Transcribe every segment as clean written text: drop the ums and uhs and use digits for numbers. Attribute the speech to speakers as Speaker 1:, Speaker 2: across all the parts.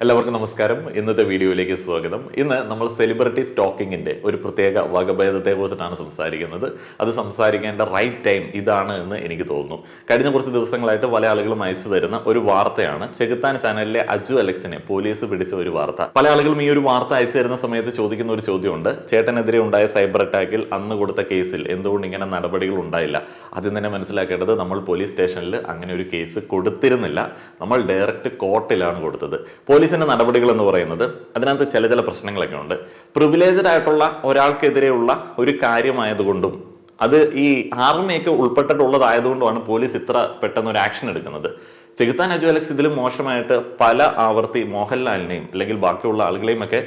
Speaker 1: എല്ലാവർക്കും നമസ്കാരം. ഇന്നത്തെ വീഡിയോയിലേക്ക് സ്വാഗതം. ഇന്ന് നമ്മൾ സെലിബ്രിറ്റി സ്റ്റോക്കിങ്ങിന്റെ ഒരു പ്രത്യേക വകഭേദത്തെ കുറിച്ചിട്ടാണ് സംസാരിക്കുന്നത്. അത് സംസാരിക്കേണ്ട റൈറ്റ് ടൈം ഇതാണ് എന്ന് എനിക്ക് തോന്നുന്നു. കഴിഞ്ഞ കുറച്ച് ദിവസങ്ങളായിട്ട് പല ആളുകളും അയച്ചു തരുന്ന ഒരു വാർത്തയാണ് ചെകുത്താൻ ചാനലിലെ അജു അലക്സിനെ പോലീസ് പിടിച്ച ഒരു വാർത്ത. പല ആളുകളും ഈ ഒരു വാർത്ത അയച്ചു തരുന്ന സമയത്ത് ചോദിക്കുന്ന ഒരു ചോദ്യമുണ്ട്: ചേട്ടനെതിരെ ഉണ്ടായ സൈബർ അറ്റാക്കിൽ അന്ന് കൊടുത്ത കേസിൽ എന്തുകൊണ്ട് ഇങ്ങനെ നടപടികൾ ഉണ്ടായില്ല? ആദ്യം തന്നെ മനസ്സിലാക്കേണ്ടത്, നമ്മൾ പോലീസ് സ്റ്റേഷനിൽ അങ്ങനെ ഒരു കേസ് കൊടുത്തിരുന്നില്ല. നമ്മൾ ഡയറക്റ്റ് കോർട്ടിലാണ് കൊടുത്തത്. പോലീസിന്റെ നടപടികൾ എന്ന് പറയുന്നത് അതിനകത്ത് ചില പ്രശ്നങ്ങളൊക്കെ ഉണ്ട്. പ്രിവിലേജ്ഡ് ആയിട്ടുള്ള ഒരാൾക്കെതിരെയുള്ള ഒരു കാര്യമായതുകൊണ്ടും അത് ഈ ആർമിയൊക്കെ ഉൾപ്പെട്ടിട്ടുള്ളതായതുകൊണ്ടുമാണ് പോലീസ് ഇത്ര പെട്ടെന്ന് ഒരു ആക്ഷൻ എടുക്കുന്നത്. ചെകുത്താൻ അജു അലക്സ് ഇതിലും മോശമായിട്ട് പല ആവർത്തി മോഹൻലാലിനെയും അല്ലെങ്കിൽ ബാക്കിയുള്ള ആളുകളെയും ഒക്കെ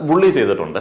Speaker 1: ബുള്ളി ചെയ്തിട്ടുണ്ട്,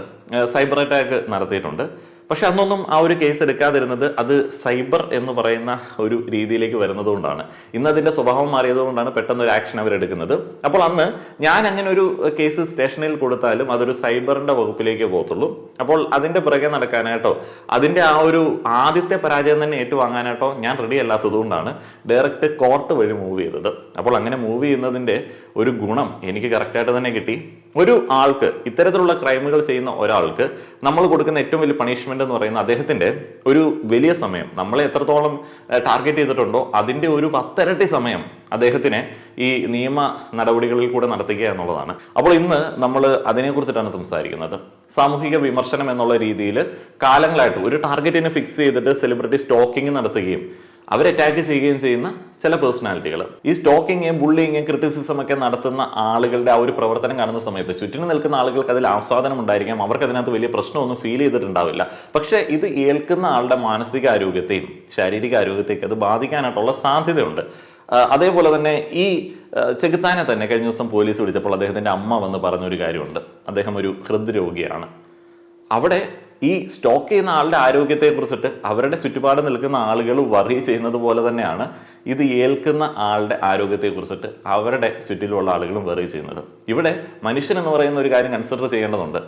Speaker 1: സൈബർ അറ്റാക്ക് നടത്തിയിട്ടുണ്ട്. പക്ഷെ അന്നൊന്നും ആ ഒരു കേസ് എടുക്കാതിരുന്നത് അത് സൈബർ എന്ന് പറയുന്ന ഒരു രീതിയിലേക്ക് വരുന്നതുകൊണ്ടാണ്. ഇന്ന് അതിന്റെ സ്വഭാവം മാറിയതുകൊണ്ടാണ് പെട്ടെന്ന് ഒരു ആക്ഷൻ അവരെടുക്കുന്നത്. അപ്പോൾ അന്ന് ഞാൻ അങ്ങനെ ഒരു കേസ് സ്റ്റേഷനിൽ കൊടുത്താലും അതൊരു സൈബറിന്റെ വകുപ്പിലേക്ക് പോകത്തുള്ളൂ. അപ്പോൾ അതിന്റെ പുറകെ നടക്കാനായിട്ടോ അതിന്റെ ആ ഒരു ആദ്യത്തെ പരാജയം തന്നെ ഏറ്റുവാങ്ങാനായിട്ടോ ഞാൻ റെഡി അല്ലാത്തതുകൊണ്ടാണ് ഡയറക്റ്റ് കോർട്ട് വഴി മൂവ് ചെയ്തത്. അപ്പോൾ അങ്ങനെ മൂവ് ചെയ്യുന്നതിന്റെ ഒരു ഗുണം എനിക്ക് കറക്റ്റായിട്ട് തന്നെ കിട്ടി. ഒരു ആൾക്ക്, ഇത്തരത്തിലുള്ള ക്രൈമുകൾ ചെയ്യുന്ന ഒരാൾക്ക് നമ്മൾ കൊടുക്കുന്ന ഏറ്റവും വലിയ പണിഷ്മെന്റ് എന്ന് പറയുന്നത് അദ്ദേഹത്തിന്റെ ഒരു വലിയ സമയം, നമ്മളെ എത്രത്തോളം ടാർഗറ്റ് ചെയ്തിട്ടുണ്ടോ അതിന്റെ ഒരു 10 ഇരട്ടി സമയം അദ്ദേഹത്തിനെ ഈ നിയമ നടപടികളിൽ കൂടെ നടത്തുക എന്നുള്ളതാണ്. അപ്പോൾ ഇന്ന് നമ്മൾ അതിനെക്കുറിച്ചിട്ടാണ് സംസാരിക്കുന്നത്. സാമൂഹിക വിമർശനം എന്നുള്ള രീതിയിൽ കാലങ്ങളായിട്ട് ഒരു ടാർഗറ്റിനെ ഫിക്സ് ചെയ്തിട്ട് സെലിബ്രിറ്റി സ്റ്റോക്കിംഗ് നടത്തുകയും അവരെ അറ്റാക്ക് ചെയ്യുകയും ചെയ്യുന്ന ചില പേഴ്സണാലിറ്റികൾ, ഈ സ്റ്റോക്കിങ്, ബുള്ളിങ്, ക്രിറ്റിസിസം ഒക്കെ നടത്തുന്ന ആളുകളുടെ ആ ഒരു പ്രവർത്തനം കാണുന്ന സമയത്ത് ചുറ്റിനും നിൽക്കുന്ന ആളുകൾക്ക് അതിൽ ആസ്വാദനം ഉണ്ടായിരിക്കാം, അവർക്ക് അതിനകത്ത് വലിയ പ്രശ്നമൊന്നും ഫീൽ ചെയ്തിട്ടുണ്ടാവില്ല. പക്ഷെ ഇത് ഏൽക്കുന്ന ആളുടെ മാനസിക ആരോഗ്യത്തെയും ശാരീരിക ആരോഗ്യത്തെയും അത് ബാധിക്കാനായിട്ടുള്ള സാധ്യതയുണ്ട്. അതേപോലെ തന്നെ ഈ ചെകുത്താനെ തന്നെ കഴിഞ്ഞ ദിവസം പോലീസ് വിളിച്ചപ്പോൾ അദ്ദേഹത്തിന്റെ അമ്മ വന്ന് പറഞ്ഞൊരു കാര്യമുണ്ട്. അദ്ദേഹം ഒരു ഹൃദ്രോഗിയാണ്. അവിടെ ഈ സ്റ്റോക്ക് ചെയ്യുന്ന ആളുടെ ആരോഗ്യത്തെ കുറിച്ചിട്ട് അവരുടെ ചുറ്റുപാട് നിൽക്കുന്ന ആളുകൾ വറി ചെയ്യുന്നത് പോലെ തന്നെയാണ് ഇത് ഏൽക്കുന്ന ആളുടെ ആരോഗ്യത്തെ കുറിച്ചിട്ട് അവരുടെ ചുറ്റിലുള്ള ആളുകളും വറി ചെയ്യുന്നത്. ഇവിടെ മനുഷ്യൻ എന്ന് പറയുന്ന ഒരു കാര്യം കൺസിഡർ ചെയ്യേണ്ടതുണ്ട്.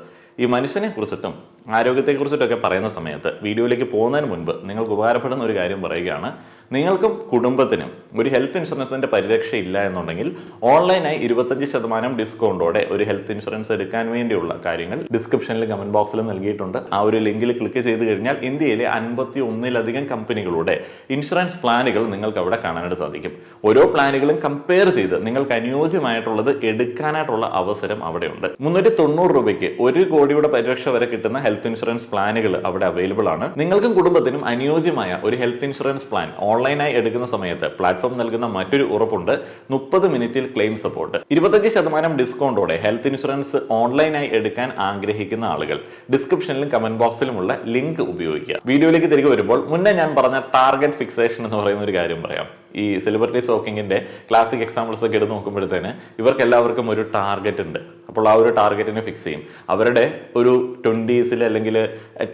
Speaker 1: ഈ മനുഷ്യനെ കുറിച്ചിട്ടും ആരോഗ്യത്തെ കുറിച്ചിട്ടൊക്കെ പറയുന്ന സമയത്ത് വീഡിയോയിലേക്ക് പോകുന്നതിന് മുൻപ് നിങ്ങൾക്ക് ഉപകാരപ്പെടുന്ന ഒരു കാര്യം പറയുകയാണ്. നിങ്ങൾക്കും കുടുംബത്തിനും ഒരു ഹെൽത്ത് ഇൻഷുറൻസിന്റെ പരിരക്ഷ ഇല്ല എന്നുണ്ടെങ്കിൽ ഓൺലൈനായി 25% ഡിസ്കൗണ്ടോടെ ഒരു ഹെൽത്ത് ഇൻഷുറൻസ് എടുക്കാൻ വേണ്ടിയുള്ള കാര്യങ്ങൾ ഡിസ്ക്രിപ്ഷനിൽ കമന്റ് ബോക്സിൽ നൽകിയിട്ടുണ്ട്. ആ ഒരു ലിങ്കിൽ ക്ലിക്ക് ചെയ്ത് കഴിഞ്ഞാൽ ഇന്ത്യയിലെ 51-ലധികം കമ്പനികളുടെ ഇൻഷുറൻസ് പ്ലാനുകൾ നിങ്ങൾക്ക് അവിടെ കാണാനായിട്ട് സാധിക്കും. ഓരോ പ്ലാനുകളും കമ്പയർ ചെയ്ത് നിങ്ങൾക്ക് അനുയോജ്യമായിട്ടുള്ളത് എടുക്കാനായിട്ടുള്ള അവസരം അവിടെയുണ്ട്. 390 രൂപയ്ക്ക് 1 കോടിയുടെ പരിരക്ഷ വരെ കിട്ടുന്ന ഹെൽത്ത് ഇൻഷുറൻസ് പ്ലാനുകൾ അവിടെ അവൈലബിൾ ആണ്. നിങ്ങൾക്കും കുടുംബത്തിനും അനുയോജ്യമായ ഒരു ഹെൽത്ത് ഇൻഷുറൻസ് പ്ലാൻ ഓൺലൈനായി എടുക്കുന്ന സമയത്ത് പ്ലാറ്റ്ഫോം നൽകുന്ന മറ്റൊരു ഉറപ്പുണ്ട്: 30 മിനിറ്റിൽ ക്ലെയിം സപ്പോർട്ട്. 25% ഡിസ്കൗണ്ടോടെ ഹെൽത്ത് ഇൻഷുറൻസ് ഓൺലൈനായി എടുക്കാൻ ആഗ്രഹിക്കുന്ന ആളുകൾ ഡിസ്ക്രിപ്ഷനിലും കമന്റ് ബോക്സിലുമുള്ള ലിങ്ക് ഉപയോഗിക്കുക. വീഡിയോയിലേക്ക് തിരികെ വരുമ്പോൾ മുന്നേ ഞാൻ പറഞ്ഞ ടാർഗറ്റ് ഫിക്സേഷൻ എന്ന് പറയുന്ന ഒരു കാര്യം പറയാം. ഈ സെലിബ്രിറ്റി സ്റ്റോക്കിങ്ങിന്റെ ക്ലാസിക് എക്സാമ്പിൾസ് ഒക്കെ എടുത്ത് നോക്കുമ്പോഴത്തേന് ഇവർക്ക് എല്ലാവർക്കും ഒരു ടാർഗറ്റ് ഉണ്ട്. അപ്പോൾ ആ ഒരു ടാർഗറ്റിനെ ഫിക്സ് ചെയ്യും. അവരുടെ ഒരു 20s അല്ലെങ്കിൽ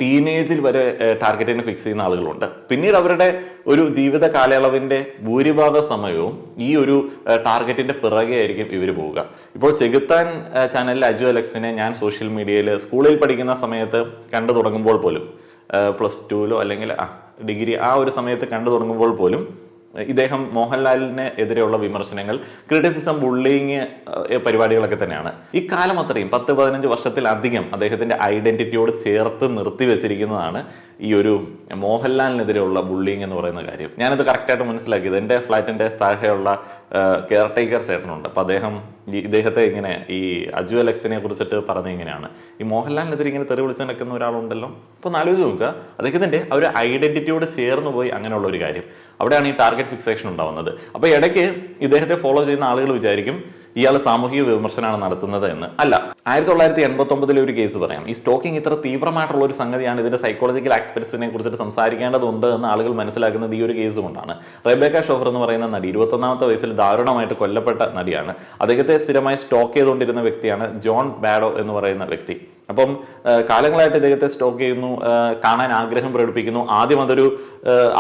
Speaker 1: ടീനേജിൽ വരെ ടാർഗറ്റിനെ ഫിക്സ് ചെയ്യുന്ന ആളുകളുണ്ട്. പിന്നീട് അവരുടെ ഒരു ജീവിത കാലയളവിന്റെ ഭൂരിഭാഗ സമയവും ഈ ഒരു ടാർഗറ്റിന്റെ പിറകെ ആയിരിക്കും ഇവർ പോവുക. ഇപ്പോൾ ചെകുത്താൻ ചാനലിലെ അജു അലക്സിനെ ഞാൻ സോഷ്യൽ മീഡിയയിൽ സ്കൂളിൽ പഠിക്കുന്ന സമയത്ത് കണ്ടു തുടങ്ങുമ്പോൾ പോലും, +2 അല്ലെങ്കിൽ ഡിഗ്രി ആ ഒരു സമയത്ത് കണ്ടു തുടങ്ങുമ്പോൾ പോലും ഇദ്ദേഹം മോഹൻലാലിന് എതിരെയുള്ള വിമർശനങ്ങൾ, ക്രിറ്റിസിസം, ബുള്ളിങ് പരിപാടികളൊക്കെ തന്നെയാണ്. ഈ കാലം അത്രയും 10-15 വർഷത്തിലധികം അദ്ദേഹത്തിന്റെ ഐഡന്റിറ്റിയോട് ചേർത്ത് നിർത്തി വെച്ചിരിക്കുന്നതാണ് ഈ ഒരു മോഹൻലാലിനെതിരെയുള്ള ബുള്ളിങ് എന്ന് പറയുന്ന കാര്യം. ഞാനത് കറക്റ്റായിട്ട് മനസ്സിലാക്കിയത് എൻ്റെ ഫ്ലാറ്റിന്റെ താഴെയുള്ള കെയർ ടേക്കർ ചേട്ടനുണ്ട്. അപ്പൊ ഇദ്ദേഹത്തെ ഇങ്ങനെ ഈ അജു അലക്സിനെ കുറിച്ചിട്ട് പറഞ്ഞ ഇങ്ങനെയാണ്: ഈ മോഹൻലാലിനെതിരെ ഇങ്ങനെ തെറി വിളിച്ച് നടക്കുന്ന ഒരാളുണ്ടല്ലോ. അപ്പൊ ഒന്ന് ആലോചിച്ച് നോക്കുക, അദ്ദേഹത്തിന്റെ ആ ഒരു ഐഡന്റിറ്റിയോട് ചേർന്ന് പോയി അങ്ങനെയുള്ള ഒരു കാര്യം. അവിടെയാണ് ഈ ടാർഗറ്റ് ഫിക്സേഷൻ ഉണ്ടാവുന്നത്. അപ്പൊ ഇടയ്ക്ക് ഇദ്ദേഹത്തെ ഫോളോ ചെയ്യുന്ന ആളുകൾ വിചാരിക്കും ഇയാൾ സാമൂഹിക വിമർശനമാണ് നടത്തുന്നത് എന്ന്. അല്ല, 1989 ഒരു കേസ് പറയാം. ഈ സ്റ്റോക്കിംഗ് ഇത്ര തീവ്രമായിട്ടുള്ള ഒരു സംഗതിയാണ്, ഇതിന്റെ സൈക്കോളജിക്കൽ ആസ്പെക്ട്സിനെ കുറിച്ചിട്ട് സംസാരിക്കേണ്ടതുണ്ട് എന്ന് ആളുകൾ മനസ്സിലാക്കുന്നത് ഈ ഒരു കേസ് കൊണ്ടാണ്. റെബേക്ക ഷോഫർ എന്ന് പറയുന്ന നടി 21ാമത്തെ വയസ്സിൽ ദാരുണമായിട്ട് കൊല്ലപ്പെട്ട നടിയാണ്. അദ്ദേഹത്തെ സ്ഥിരമായി സ്റ്റോക്ക് ചെയ്തുകൊണ്ടിരുന്ന വ്യക്തിയാണ് ജോൺ ബാഡോ എന്ന് പറയുന്ന വ്യക്തി. അപ്പം കാലങ്ങളായിട്ട് ഇദ്ദേഹത്തെ സ്റ്റോക്ക് ചെയ്യുന്നു, കാണാൻ ആഗ്രഹം പ്രകടിപ്പിക്കുന്നു. ആദ്യം അതൊരു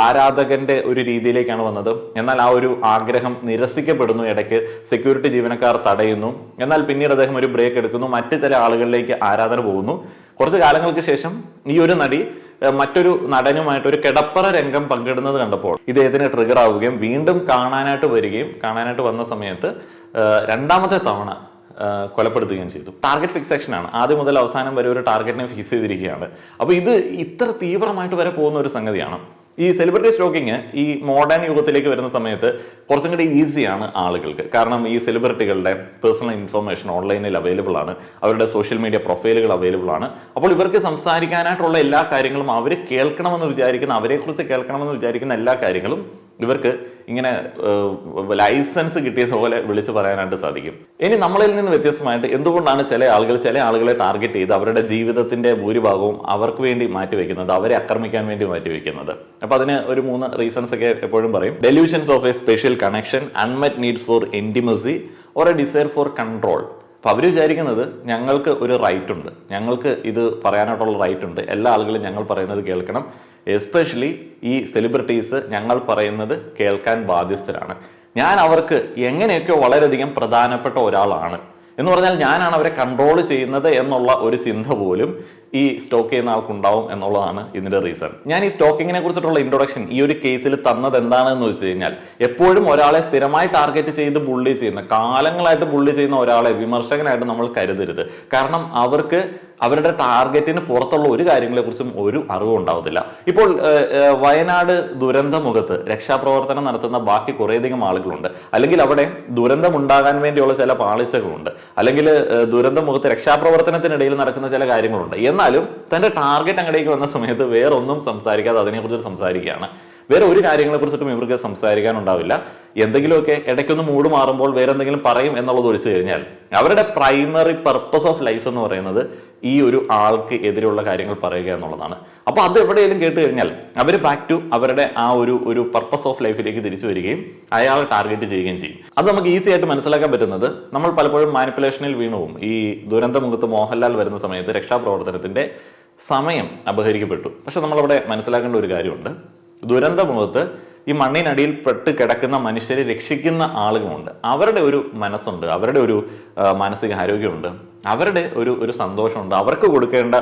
Speaker 1: ആരാധകന്റെ ഒരു രീതിയിലേക്കാണ് വന്നത്. എന്നാൽ ആ ഒരു ആഗ്രഹം നിരസിക്കപ്പെടുന്നു. ഇടയ്ക്ക് സെക്യൂരിറ്റി ജീവനക്കാർ തടയുന്നു. എന്നാൽ പിന്നീട് അദ്ദേഹം ഒരു ബ്രേക്ക് എടുക്കുന്നു. മറ്റു ചില ആളുകളിലേക്ക് ആരാധന പോകുന്നു. കുറച്ച് കാലങ്ങൾക്ക് ശേഷം ഈ ഒരു നടി മറ്റൊരു നടനുമായിട്ട് ഒരു കിടപ്പറ രംഗം പങ്കിടുന്നത് കണ്ടപ്പോൾ ഇദ്ദേഹത്തിന് ട്രിഗർ ആവുകയും വീണ്ടും കാണാനായിട്ട് വരികയും, കാണാനായിട്ട് വന്ന സമയത്ത് രണ്ടാമത്തെ തവണ കൊലപ്പെടുത്തുകയും ചെയ്തു. ടാർഗറ്റ് ഫിക്സേഷൻ ആണ്, ആദ്യം മുതൽ അവസാനം വരെ ഒരു ടാർഗറ്റിനെ ഫിക്സ് ചെയ്തിരിക്കുകയാണ്. അപ്പോൾ ഇത് ഇത്ര തീവ്രമായിട്ട് വരെ പോകുന്ന ഒരു സംഗതിയാണ്. ഈ സെലിബ്രിറ്റി സ്റ്റോക്കിങ് ഈ മോഡേൺ യുഗത്തിലേക്ക് വരുന്ന സമയത്ത് കുറച്ചും കൂടി ഈസിയാണ് ആളുകൾക്ക്. കാരണം ഈ സെലിബ്രിറ്റികളുടെ പേഴ്സണൽ ഇൻഫർമേഷൻ ഓൺലൈനിൽ അവൈലബിൾ ആണ്, അവരുടെ സോഷ്യൽ മീഡിയ പ്രൊഫൈലുകൾ അവൈലബിൾ ആണ്. അപ്പോൾ ഇവർക്ക് സംസാരിക്കാനായിട്ടുള്ള എല്ലാ കാര്യങ്ങളും, അവർ കേൾക്കണമെന്ന് വിചാരിക്കുന്ന, അവരെക്കുറിച്ച് കേൾക്കണമെന്ന് വിചാരിക്കുന്ന എല്ലാ കാര്യങ്ങളും ഇവർക്ക് ഇങ്ങനെ ലൈസൻസ് കിട്ടിയതുപോലെ വിളിച്ചു പറയാനായിട്ട് സാധിക്കും. ഇനി നമ്മളിൽ നിന്ന് വ്യത്യസ്തമായിട്ട് എന്തുകൊണ്ടാണ് ചില ആളുകളെ ടാർഗറ്റ് ചെയ്ത് അവരുടെ ജീവിതത്തിന്റെ ഭൂരിഭാഗവും അവർക്ക് വേണ്ടി മാറ്റിവെക്കുന്നത്, അവരെ ആക്രമിക്കാൻ വേണ്ടി മാറ്റിവെക്കുന്നത്? അപ്പൊ അതിന് ഒരു 3 റീസൺസ് ഒക്കെ എപ്പോഴും പറയും. Delusions of a special connection, unmet needs for intimacy or a desire for control. അപ്പൊ അവർ വിചാരിക്കുന്നത് ഞങ്ങൾക്ക് ഒരു റൈറ്റ് ഉണ്ട്, ഞങ്ങൾക്ക് ഇത് പറയാനായിട്ടുള്ള റൈറ്റ് ഉണ്ട്, എല്ലാ ആളുകളും ഞങ്ങൾ പറയുന്നത് കേൾക്കണം, എസ്പെഷ്യലി ഈ സെലിബ്രിറ്റീസ് ഞങ്ങൾ പറയുന്നത് കേൾക്കാൻ ബാധ്യസ്ഥരാണ്, ഞാൻ അവർക്ക് എങ്ങനെയൊക്കെ വളരെയധികം പ്രധാനപ്പെട്ട ഒരാളാണ് എന്ന് പറഞ്ഞാൽ ഞാനാണ് അവരെ കൺട്രോൾ ചെയ്യുന്നത് എന്നുള്ള ഒരു ചിന്ത പോലും ഈ സ്റ്റോക്ക് ചെയ്യുന്ന ആൾക്കുണ്ടാവും എന്നുള്ളതാണ് ഇതിന്റെ റീസൺ. ഞാൻ ഈ സ്റ്റോക്കിങ്ങിനെ കുറിച്ചിട്ടുള്ള ഇൻട്രൊഡക്ഷൻ ഈ ഒരു കേസിൽ തന്നത് എന്താണെന്ന് വെച്ച് കഴിഞ്ഞാൽ, എപ്പോഴും ഒരാളെ സ്ഥിരമായി ടാർഗറ്റ് ചെയ്ത് ബുള്ളി ചെയ്യുന്ന, കാലങ്ങളായിട്ട് ബുള്ളി ചെയ്യുന്ന ഒരാളെ വിമർശകനായിട്ട് നമ്മൾ കരുതരുത്. കാരണം അവർക്ക് അവരുടെ ടാർഗറ്റിന് പുറത്തുള്ള ഒരു കാര്യങ്ങളെ കുറിച്ചും ഒരു അറിവും ഉണ്ടാവത്തില്ല. ഇപ്പോൾ വയനാട് ദുരന്തമുഖത്ത് രക്ഷാപ്രവർത്തനം നടത്തുന്ന ബാക്കി കുറേയധികം ആളുകളുണ്ട്, അല്ലെങ്കിൽ അവിടെ ദുരന്തം ഉണ്ടാകാൻ വേണ്ടിയുള്ള ചില പാളിച്ചകളുണ്ട്, അല്ലെങ്കിൽ ദുരന്തമുഖത്ത് രക്ഷാപ്രവർത്തനത്തിനിടയിൽ നടക്കുന്ന ചില കാര്യങ്ങളുണ്ട്. എന്നാലും തന്റെ ടാർഗറ്റ് അങ്ങടേക്ക് വന്ന സമയത്ത് വേറൊന്നും സംസാരിക്കാതെ അതിനെക്കുറിച്ച് സംസാരിക്കുകയാണ്. വേറെ ഒരു കാര്യങ്ങളെ കുറിച്ചിട്ടും ഇവർക്ക് സംസാരിക്കാനുണ്ടാവില്ല. എന്തെങ്കിലുമൊക്കെ ഇടയ്ക്കൊന്ന് മൂഡ് മാറുമ്പോൾ വേറെ എന്തെങ്കിലും പറയും എന്നുള്ളത് ഒഴിച്ചു കഴിഞ്ഞാൽ അവരുടെ പ്രൈമറി പർപ്പസ് ഓഫ് ലൈഫ് എന്ന് പറയുന്നത് ഈ ഒരു ആൾക്ക് എതിരെയുള്ള കാര്യങ്ങൾ പറയുക എന്നുള്ളതാണ്. അപ്പൊ അത് എവിടെയെങ്കിലും കേട്ട് കഴിഞ്ഞാൽ അവർ ബാക്ക് ടു അവരുടെ ആ ഒരു പർപ്പസ് ഓഫ് ലൈഫിലേക്ക് തിരിച്ചു വരികയും അയാളെ ടാർഗറ്റ് ചെയ്യുകയും ചെയ്യും. അത് നമുക്ക് ഈസി ആയിട്ട് മനസ്സിലാക്കാൻ പറ്റുന്നത്, നമ്മൾ പലപ്പോഴും മാനിപ്പുലേഷനിൽ വീണുപോകും. ഈ ദുരന്തമുഖത്ത് മോഹൻലാൽ വരുന്ന സമയത്ത് രക്ഷാപ്രവർത്തനത്തിന്റെ സമയം അപഹരിക്കപ്പെട്ടു. പക്ഷെ നമ്മളവിടെ മനസ്സിലാക്കേണ്ട ഒരു കാര്യമുണ്ട്, ദുരന്തമുഖത്ത് ഈ മണ്ണിനടിയിൽ പെട്ട് കിടക്കുന്ന മനുഷ്യരെ രക്ഷിക്കുന്ന ആളുകളുണ്ട്, അവരുടെ ഒരു മനസ്സുണ്ട്, അവരുടെ ഒരു മാനസിക ആരോഗ്യമുണ്ട്, അവരുടെ ഒരു സന്തോഷമുണ്ട്, അവർക്ക് കൊടുക്കേണ്ട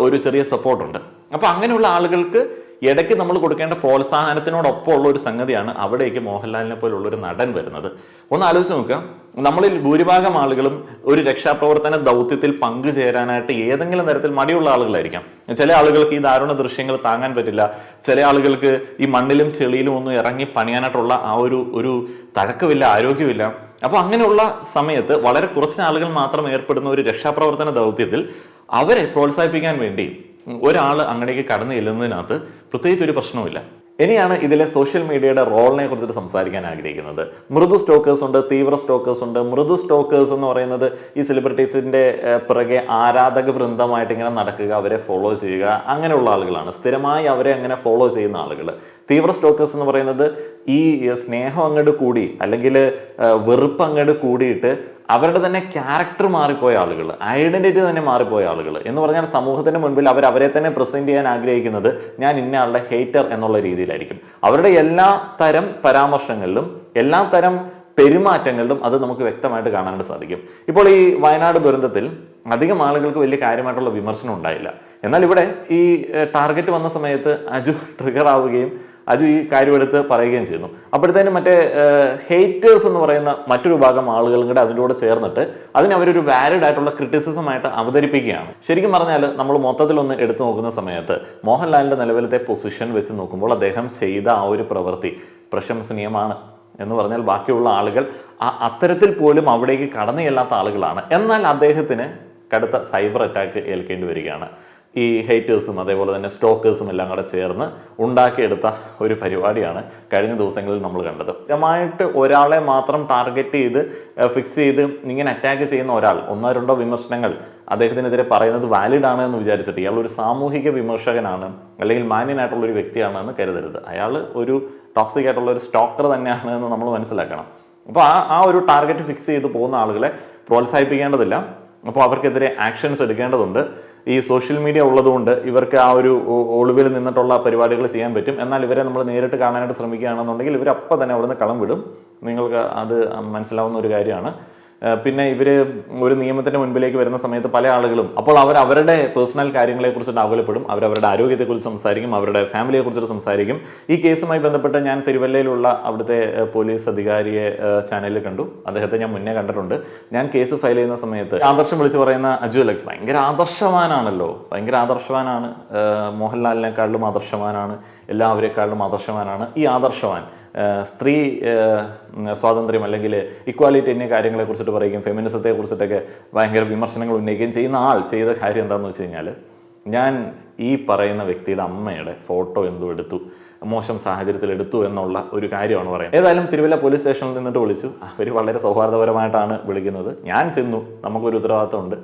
Speaker 1: ഒരു ചെറിയ സപ്പോർട്ടുണ്ട്. അപ്പൊ അങ്ങനെയുള്ള ആളുകൾക്ക് ഇടയ്ക്ക് നമ്മൾ കൊടുക്കേണ്ട പ്രോത്സാഹനത്തിനോടൊപ്പം ഉള്ള ഒരു സംഗതിയാണ് അവിടേക്ക് മോഹൻലാലിനെ പോലുള്ള ഒരു നടൻ വരുന്നത്. ഒന്ന് ആലോചിച്ച് നോക്കുക, നമ്മളിൽ ഭൂരിഭാഗം ആളുകളും ഒരു രക്ഷാപ്രവർത്തന ദൗത്യത്തിൽ പങ്കുചേരാനായിട്ട് ഏതെങ്കിലും തരത്തിൽ മടിയുള്ള ആളുകളായിരിക്കാം. ചില ആളുകൾക്ക് ഈ ദാരുണ ദൃശ്യങ്ങൾ താങ്ങാൻ പറ്റില്ല, ചില ആളുകൾക്ക് ഈ മണ്ണിലും ചെളിയിലും ഒന്നും ഇറങ്ങി പണിയാനായിട്ടുള്ള ആ ഒരു തഴക്കമില്ല, ആരോഗ്യമില്ല. അപ്പൊ അങ്ങനെയുള്ള സമയത്ത് വളരെ കുറച്ച് ആളുകൾ മാത്രം ഏർപ്പെടുന്ന ഒരു രക്ഷാപ്രവർത്തന ദൗത്യത്തിൽ അവരെ പ്രോത്സാഹിപ്പിക്കാൻ വേണ്ടി ഒരാൾ അങ്ങടേക്ക് കടന്നു ചെല്ലുന്നതിനകത്ത് പ്രത്യേകിച്ച് ഒരു പ്രശ്നവുമില്ല. ഇനിയാണ് ഇതിലെ സോഷ്യൽ മീഡിയയുടെ റോളിനെ കുറിച്ചിട്ട് സംസാരിക്കാൻ ആഗ്രഹിക്കുന്നത്. മൃദു സ്റ്റോക്കേഴ്സ് ഉണ്ട്, തീവ്ര സ്റ്റോക്കേഴ്സ് ഉണ്ട്. മൃദു സ്റ്റോക്കേഴ്സ് എന്ന് പറയുന്നത് ഈ സെലിബ്രിറ്റീസിന്റെ പിറകെ ആരാധക വൃന്ദമായിട്ട് ഇങ്ങനെ നടക്കുക, അവരെ ഫോളോ ചെയ്യുക, അങ്ങനെയുള്ള ആളുകളാണ്, സ്ഥിരമായി അവരെ അങ്ങനെ ഫോളോ ചെയ്യുന്ന ആളുകൾ. തീവ്ര സ്റ്റോക്കേഴ്സ് എന്ന് പറയുന്നത് ഈ സ്നേഹം അങ്ങോട്ട് കൂടി അല്ലെങ്കിൽ വെറുപ്പ് അങ്ങോട്ട് കൂടിയിട്ട് അവരുടെ തന്നെ ക്യാരക്ടർ മാറിപ്പോയ ആളുകൾ, ഐഡന്റിറ്റി തന്നെ മാറിപ്പോയ ആളുകൾ എന്ന് പറഞ്ഞാൽ സമൂഹത്തിന് മുൻപിൽ അവരെ തന്നെ പ്രസന്റ് ചെയ്യാൻ ആഗ്രഹിക്കുന്നത് ഞാൻ ഇന്ന ആളുടെ ഹേറ്റർ എന്നുള്ള രീതിയിലായിരിക്കും. അവരുടെ എല്ലാ തരം പരാമർശങ്ങളിലും എല്ലാ തരം പെരുമാറ്റങ്ങളിലും അത് നമുക്ക് വ്യക്തമായിട്ട് കാണാനായിട്ട് സാധിക്കും. ഇപ്പോൾ ഈ വയനാട് ദുരന്തത്തിൽ അധികം ആളുകൾക്ക് വലിയ കാര്യമായിട്ടുള്ള വിമർശനം ഉണ്ടായില്ല. എന്നാൽ ഇവിടെ ഈ ടാർഗറ്റ് വന്ന സമയത്ത് അജു ട്രിഗർ ആവുകയും അജു ഈ കാര്യമെടുത്ത് പറയുകയും ചെയ്യുന്നു. അപ്പോഴത്തേനും മറ്റേ ഹേറ്റേഴ്സ് എന്ന് പറയുന്ന മറ്റൊരു ഭാഗം ആളുകളും കൂടെ അതിൻ്റെ കൂടെ ചേർന്നിട്ട് അതിനെ അവരൊരു വാലിഡ് ആയിട്ടുള്ള ക്രിറ്റിസിസമായിട്ട് അവതരിപ്പിക്കുകയാണ്. ശരിക്കും പറഞ്ഞാൽ നമ്മൾ മൊത്തത്തിലൊന്ന് എടുത്തു നോക്കുന്ന സമയത്ത് മോഹൻലാലിന്റെ നിലവിലത്തെ പൊസിഷൻ വെച്ച് നോക്കുമ്പോൾ അദ്ദേഹം ചെയ്ത ആ ഒരു പ്രവൃത്തി പ്രശംസനീയമാണ് എന്ന് പറഞ്ഞാൽ ബാക്കിയുള്ള ആളുകൾ അത്തരത്തിൽ പോലും അവിടേക്ക് കടന്നു ചെല്ലാത്ത ആളുകളാണ്. എന്നാൽ അദ്ദേഹത്തിന് കടുത്ത സൈബർ അറ്റാക്ക് ഏൽക്കേണ്ടി വരികയാണ്. ഈ ഹേറ്റേഴ്സും അതേപോലെ തന്നെ സ്റ്റോക്കേഴ്സും എല്ലാം കൂടെ ചേർന്ന് ഉണ്ടാക്കിയെടുത്ത ഒരു പരിപാടിയാണ് കഴിഞ്ഞ ദിവസങ്ങളിൽ നമ്മൾ കണ്ടത്. കൃത്യമായിട്ട് ഒരാളെ മാത്രം ടാർഗറ്റ് ചെയ്ത് ഫിക്സ് ചെയ്ത് ഇങ്ങനെ അറ്റാക്ക് ചെയ്യുന്ന ഒരാൾ 1-2 വിമർശനങ്ങൾ അദ്ദേഹത്തിനെതിരെ പറയുന്നത് വാലിഡ് ആണ് എന്ന് വിചാരിച്ചിട്ട് ഇയാൾ ഒരു സാമൂഹിക വിമർശകനാണ് അല്ലെങ്കിൽ മാന്യനായിട്ടുള്ള ഒരു വ്യക്തിയാണ് എന്ന് കരുതരുത്. അയാൾ ഒരു ടോക്സിക് ആയിട്ടുള്ള ഒരു സ്റ്റോക്കർ തന്നെയാണ് എന്ന് നമ്മൾ മനസ്സിലാക്കണം. അപ്പോൾ ആ ഒരു ടാർഗറ്റ് ഫിക്സ് ചെയ്ത് പോകുന്ന ആളുകളെ പ്രോത്സാഹിപ്പിക്കേണ്ടതില്ല. അപ്പോൾ അവർക്കെതിരെ ആക്ഷൻസ് എടുക്കേണ്ടതുണ്ട്. ഈ സോഷ്യൽ മീഡിയ ഉള്ളതുകൊണ്ട് ഇവർക്ക് ആ ഒരു ഒളിവിൽ നിന്നിട്ടുള്ള പരിപാടികൾ ചെയ്യാൻ പറ്റും. എന്നാൽ ഇവരെ നമ്മൾ നേരിട്ട് കാണാനായിട്ട് ശ്രമിക്കുകയാണെന്നുണ്ടെങ്കിൽ ഇവർ അപ്പം തന്നെ അവിടുന്ന് കളം വിടും. നിങ്ങൾക്ക് അത് മനസ്സിലാവുന്ന ഒരു കാര്യമാണ്. പിന്നെ ഇവർ ഒരു നിയമത്തിൻ്റെ മുൻപിലേക്ക് വരുന്ന സമയത്ത് പല ആളുകളും അപ്പോൾ അവരുടെ പേഴ്സണൽ കാര്യങ്ങളെക്കുറിച്ചിട്ട് അവലപ്പെടും, അവരവരുടെ ആരോഗ്യത്തെക്കുറിച്ച് സംസാരിക്കും, അവരുടെ ഫാമിലിയെക്കുറിച്ചിട്ട് സംസാരിക്കും. ഈ കേസുമായി ബന്ധപ്പെട്ട് ഞാൻ തിരുവല്ലയിലുള്ള അവിടുത്തെ പോലീസ് അധികാരിയെ ചാനലിൽ കണ്ടു. അദ്ദേഹത്തെ ഞാൻ മുന്നേ കണ്ടിട്ടുണ്ട്. ഞാൻ കേസ് ഫയൽ ചെയ്യുന്ന സമയത്ത് ആദർശം വിളിച്ച് പറയുന്ന അജു അലക്സ് ഭയങ്കര ആദർശവാനാണല്ലോ, ഭയങ്കര ആദർശവാനാണ്, മോഹൻലാലിനെക്കാളിലും ആദർശവാനാണ്, എല്ലാവരെക്കാളിലും ആദർശവാനാണ്. ഈ ആദർശവാൻ സ്ത്രീ സ്വാതന്ത്ര്യം അല്ലെങ്കിൽ ഇക്വാലിറ്റി എന്നീ കാര്യങ്ങളെ കുറിച്ചിട്ട് പറയുകയും ഫെമിനിസത്തെ കുറിച്ചിട്ടൊക്കെ ഭയങ്കര വിമർശനങ്ങൾ ഉന്നയിക്കുകയും ചെയ്യുന്ന ആൾ ചെയ്ത കാര്യം എന്താണെന്ന് വെച്ച് കഴിഞ്ഞാൽ, ഞാൻ ഈ പറയുന്ന വ്യക്തിയുടെ അമ്മയുടെ ഫോട്ടോ എന്തോ എടുത്തു, മോശം സാഹചര്യത്തിൽ എടുത്തു എന്നുള്ള ഒരു കാര്യമാണ് പറയുന്നത്. ഏതായാലും തിരുവല്ല പോലീസ് സ്റ്റേഷനിൽ നിന്നിട്ട് വിളിച്ചു. അവർ വളരെ സൗഹാർദ്ദപരമായിട്ടാണ് വിളിക്കുന്നത്. ഞാൻ ചെന്നു, നമുക്കൊരു ഉത്തരവാദിത്തമുണ്ട്.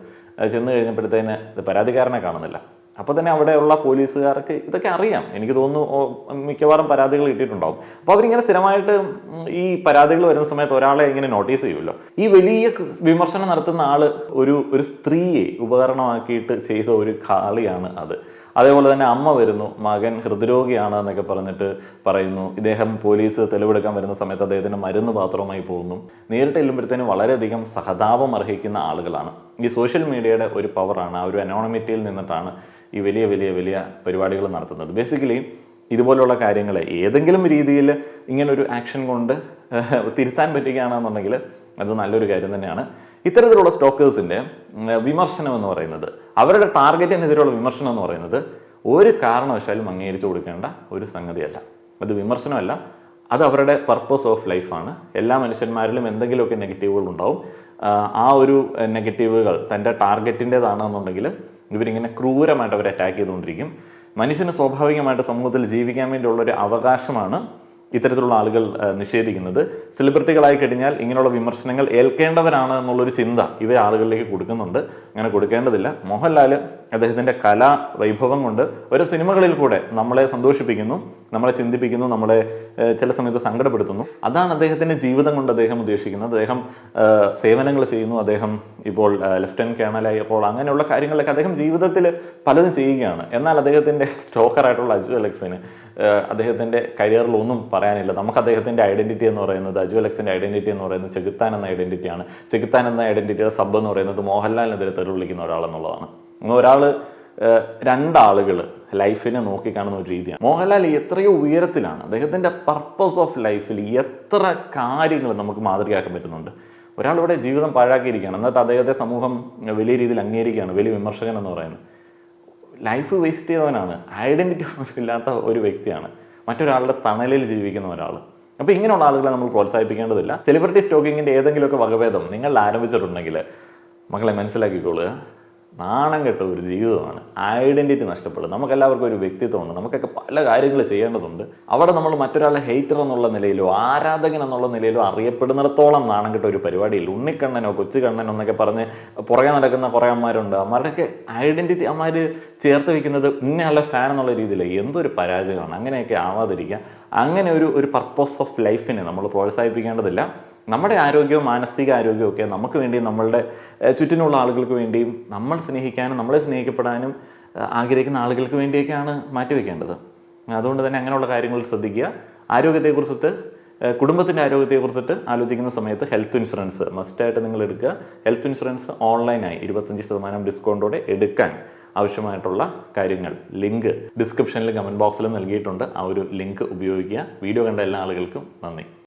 Speaker 1: ചെന്ന് കഴിഞ്ഞപ്പോഴത്തേന് പരാതിക്കാരനെ കാണുന്നില്ല. അപ്പോൾ തന്നെ അവിടെയുള്ള പോലീസുകാർക്ക് ഇതൊക്കെ അറിയാം. എനിക്ക് തോന്നുന്നു മിക്കവാറും പരാതികൾ കിട്ടിയിട്ടുണ്ടാവും. അപ്പോൾ അവരിങ്ങനെ സ്ഥിരമായിട്ട് ഈ പരാതികൾ വരുന്ന സമയത്ത് ഒരാളെ ഇങ്ങനെ നോട്ടീസ് ചെയ്യുമല്ലോ. ഈ വലിയ വിമർശനം നടത്തുന്ന ആൾ ഒരു സ്ത്രീയെ ഉപകരണമാക്കിയിട്ട് ചെയ്ത ഒരു കളിയാണ് അത്. അതേപോലെ തന്നെ അമ്മ വരുന്നു, മകൻ ഹൃദ്രോഗിയാണ് എന്നൊക്കെ പറഞ്ഞിട്ട് പറയുന്നു. ഇദ്ദേഹം പോലീസ് തെളിവെടുക്കാൻ വരുന്ന സമയത്ത് അദ്ദേഹത്തിന് മരുന്ന് പാത്രവുമായി പോകുന്നു. നേരിട്ട് ചെല്ലുമ്പോഴത്തേനും വളരെയധികം സഹതാപം അർഹിക്കുന്ന ആളുകളാണ്. ഈ സോഷ്യൽ മീഡിയയുടെ ഒരു പവറാണ്, ആ ഒരു അനോണിമിറ്റിയിൽ നിന്നിട്ടാണ് ഈ വലിയ വലിയ വലിയ പരിപാടികൾ നടത്തുന്നത്. ബേസിക്കലി ഇതുപോലുള്ള കാര്യങ്ങളെ ഏതെങ്കിലും രീതിയിൽ ഇങ്ങനൊരു ആക്ഷൻ കൊണ്ട് തിരുത്താൻ പറ്റുകയാണെന്നുണ്ടെങ്കിൽ അത് നല്ലൊരു കാര്യം തന്നെയാണ്. ഇത്തരത്തിലുള്ള സ്റ്റോക്കേഴ്സിൻ്റെ വിമർശനം എന്ന് പറയുന്നത്, അവരുടെ ടാർഗറ്റിനെതിരെയുള്ള വിമർശനം എന്ന് പറയുന്നത് ഒരു കാരണവശാലും അംഗീകരിച്ചു കൊടുക്കേണ്ട ഒരു സംഗതിയല്ല. അത് വിമർശനമല്ല, അത് അവരുടെ പർപ്പസ് ഓഫ് ലൈഫാണ്. എല്ലാ മനുഷ്യന്മാരിലും എന്തെങ്കിലുമൊക്കെ നെഗറ്റീവുകൾ ഉണ്ടാവും. ആ ഒരു നെഗറ്റീവുകൾ തൻ്റെ ടാർഗറ്റിൻ്റെതാണെന്നുണ്ടെങ്കിൽ ഇവരിങ്ങനെ ക്രൂരമായിട്ട് അവർ അറ്റാക്ക് ചെയ്തുകൊണ്ടിരിക്കും. മനുഷ്യന് സ്വാഭാവികമായിട്ട് സമൂഹത്തിൽ ജീവിക്കാൻ വേണ്ടിയുള്ളൊരു അവകാശമാണ് ഇത്തരത്തിലുള്ള ആളുകൾ നിഷേധിക്കുന്നത്. സെലിബ്രിറ്റികളായി കഴിഞ്ഞാൽ ഇങ്ങനെയുള്ള വിമർശനങ്ങൾ ഏൽക്കേണ്ടവരാണ് എന്നുള്ളൊരു ചിന്ത ഇവർ ആളുകളിലേക്ക് കൊടുക്കുന്നുണ്ട്. അങ്ങനെ കൊടുക്കേണ്ടതില്ല. മോഹൻലാൽ അദ്ദേഹത്തിൻ്റെ കലാ വൈഭവം കൊണ്ട് ഓരോ സിനിമകളിൽ കൂടെ നമ്മളെ സന്തോഷിപ്പിക്കുന്നു, നമ്മളെ ചിന്തിപ്പിക്കുന്നു, നമ്മളെ ചില സമയത്ത് സങ്കടപ്പെടുത്തുന്നു. അതാണ് അദ്ദേഹത്തിൻ്റെ ജീവിതം കൊണ്ട് അദ്ദേഹം ഉദ്ദേശിക്കുന്നത്. അദ്ദേഹം സേവനങ്ങൾ ചെയ്യുന്നു. അദ്ദേഹം ഇപ്പോൾ ലെഫ്റ്റനന്റ് കേണലായി. അപ്പോൾ അങ്ങനെയുള്ള കാര്യങ്ങളിലൊക്കെ അദ്ദേഹം ജീവിതത്തിൽ പലതും ചെയ്യുകയാണ്. എന്നാൽ അദ്ദേഹത്തിൻ്റെ സ്റ്റോക്കറായിട്ടുള്ള അജു അലക്സിന് അദ്ദേഹത്തിൻ്റെ കരിയറിൽ ഒന്നും പറയാനില്ല. നമുക്ക് അദ്ദേഹത്തിൻ്റെ ഐഡന്റിറ്റി എന്ന് പറയുന്നത്, അജു അലക്സിൻ്റെ ഐഡന്റിറ്റി എന്ന് പറയുന്നത് ചെകുത്താൻ എന്ന ഐഡന്റിറ്റിയാണ്. ചെകുത്താൻ എന്ന ഐഡന്റിറ്റിയുടെ സബ് എന്ന് പറയുന്നത് മോഹൻലാലിനെതിരെ തെറി വിളിക്കുന്ന ഒരാളെന്നുള്ളതാണ്. ഒരാൾ രണ്ടാളുകൾ ലൈഫിനെ നോക്കിക്കാണുന്ന ഒരു രീതിയാണ്. മോഹൻലാൽ എത്രയോ ഉയരത്തിലാണ്. അദ്ദേഹത്തിൻ്റെ പർപ്പസ് ഓഫ് ലൈഫിൽ എത്ര കാര്യങ്ങൾ നമുക്ക് മാതൃകയാക്കാൻ പറ്റുന്നുണ്ട്. ഒരാളിവിടെ ജീവിതം പാഴാക്കിയിരിക്കുകയാണ്, എന്നിട്ട് അദ്ദേഹത്തെ സമൂഹം വലിയ രീതിയിൽ അംഗീകരിക്കുകയാണ്, വലിയ വിമർശകൻ എന്ന് പറയുന്നത്. ലൈഫ് വേസ്റ്റ് ചെയ്തവനാണ്, ഐഡന്റിറ്റി ഇല്ലാത്ത ഒരു വ്യക്തിയാണ്, മറ്റൊരാളുടെ തണലിൽ ജീവിക്കുന്ന ഒരാൾ. അപ്പോൾ ഇങ്ങനെയുള്ള ആളുകളെ നമ്മൾ പ്രോത്സാഹിപ്പിക്കേണ്ടതില്ല. സെലിബ്രിറ്റി സ്റ്റോക്കിങ്ങിൻ്റെ ഏതെങ്കിലുമൊക്കെ വകഭേദം നിങ്ങൾ ആരംഭിച്ചിട്ടുണ്ടെങ്കിൽ മക്കളെ മനസ്സിലാക്കിക്കൊള്ളുക, നാണം കെട്ട ഒരു ജീവിതമാണ്. ഐഡന്റിറ്റി നഷ്ടപ്പെടും. നമുക്കെല്ലാവർക്കും ഒരു വ്യക്തിത്വമുണ്ട്, നമുക്കൊക്കെ പല കാര്യങ്ങൾ ചെയ്യേണ്ടതുണ്ട്. അവിടെ നമ്മൾ മറ്റൊരാളെ ഹെയ്റ്റർ എന്നുള്ള നിലയിലോ ആരാധകൻ എന്നുള്ള നിലയിലോ അറിയപ്പെടുന്നിടത്തോളം നാണം കെട്ട ഒരു പരിപാടിയില്ല. ഉണ്ണിക്കണ്ണനോ കൊച്ചുകണ്ണനോ എന്നൊക്കെ പറഞ്ഞ് പുറകെ നടക്കുന്ന കുറേ അമ്മമാരുണ്ട്. അമ്മമാരുടെയൊക്കെ ഐഡന്റിറ്റി അമ്മമാർ ചേർത്ത് വയ്ക്കുന്നത് ഇന്നയാളുടെ ഫാൻ എന്നുള്ള രീതിയിൽ എന്തൊരു പരാജയമാണ്. അങ്ങനെയൊക്കെ ആവാതിരിക്കുക. അങ്ങനെ ഒരു പർപ്പസ് ഓഫ് ലൈഫിനെ നമ്മൾ പ്രോത്സാഹിപ്പിക്കേണ്ടതില്ല. നമ്മുടെ ആരോഗ്യവും മാനസിക ആരോഗ്യവും ഒക്കെ നമുക്ക് വേണ്ടിയും നമ്മളുടെ ചുറ്റിനുള്ള ആളുകൾക്ക് വേണ്ടിയും നമ്മൾ സ്നേഹിക്കാനും നമ്മളെ സ്നേഹിക്കപ്പെടാനും ആഗ്രഹിക്കുന്ന ആളുകൾക്ക് വേണ്ടിയൊക്കെയാണ് മാറ്റിവെക്കേണ്ടത്. അതുകൊണ്ട് തന്നെ അങ്ങനെയുള്ള കാര്യങ്ങൾ ശ്രദ്ധിക്കുക. ആരോഗ്യത്തെക്കുറിച്ചിട്ട്, കുടുംബത്തിൻ്റെ ആരോഗ്യത്തെക്കുറിച്ചിട്ട് ആലോചിക്കുന്ന സമയത്ത് ഹെൽത്ത് ഇൻഷുറൻസ് മസ്റ്റായിട്ട് നിങ്ങൾ എടുക്കുക. ഹെൽത്ത് ഇൻഷുറൻസ് ഓൺലൈനായി 25% ഡിസ്കൗണ്ടോടെ എടുക്കാൻ ആവശ്യമായിട്ടുള്ള കാര്യങ്ങൾ ലിങ്ക് ഡിസ്ക്രിപ്ഷനിൽ കമൻറ്റ് ബോക്സിൽ നൽകിയിട്ടുണ്ട്. ആ ഒരു ലിങ്ക് ഉപയോഗിക്കുക. വീഡിയോ കണ്ട എല്ലാ ആളുകൾക്കും നന്ദി.